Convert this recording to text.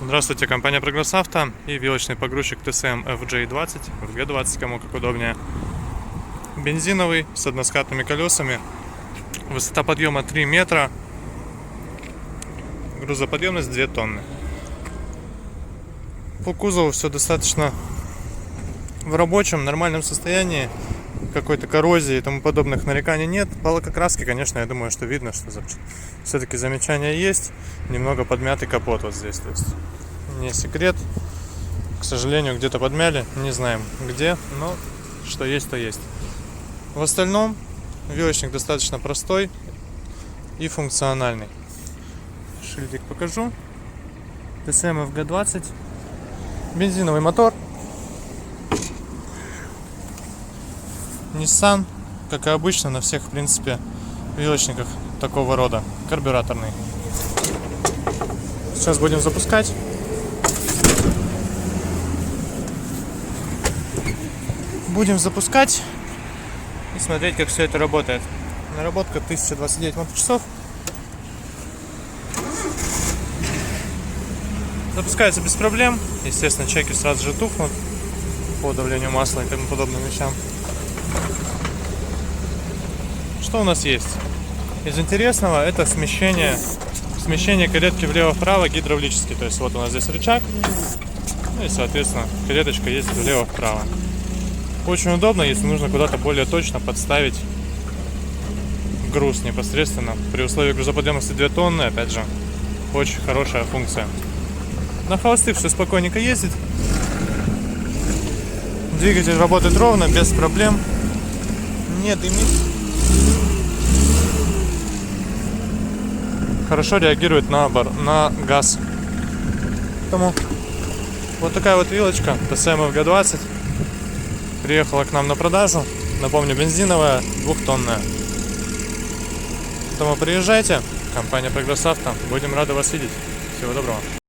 Здравствуйте, компания Прогресс Авто и вилочный погрузчик ТСМ FJ20, FG20, кому как удобнее. Бензиновый, с односкатными колесами, высота подъема 3 метра, грузоподъемность 2 тонны. По кузову все достаточно в рабочем, нормальном состоянии, какой-то коррозии и тому подобных нареканий нет. По лакокраске, конечно, я думаю, что видно, что все-таки замечания есть. Немного подмятый капот вот здесь, то есть не секрет. К сожалению, где-то подмяли, не знаем где, но что есть, то есть. В остальном вилочник достаточно простой и функциональный. Шильдик покажу. ТСМ FG20, бензиновый мотор. Nissan, как и обычно на всех, в принципе, вилочниках такого рода, карбюраторный. Сейчас будем запускать. Будем запускать и смотреть, как все это работает. Наработка 1029 моточасов. Запускается без проблем. Естественно, чеки сразу же тухнут по давлению масла и тому подобным вещам. Что у нас есть? Из интересного это смещение каретки влево-вправо гидравлически. То есть вот у нас здесь рычаг, ну и соответственно кареточка есть влево-вправо. Очень удобно, если нужно куда-то более точно подставить груз непосредственно. При условии грузоподъемности 2 тонны, опять же, очень хорошая функция. На холостых все спокойненько ездит. Двигатель работает ровно, без проблем. Не дымит. Хорошо реагирует на газ. Поэтому вот такая вот вилочка ТСМ FG20 приехала к нам на продажу. Напомню, бензиновая, 2-тонная. Поэтому приезжайте, компания Прогресс Авто. Будем рады вас видеть. Всего доброго.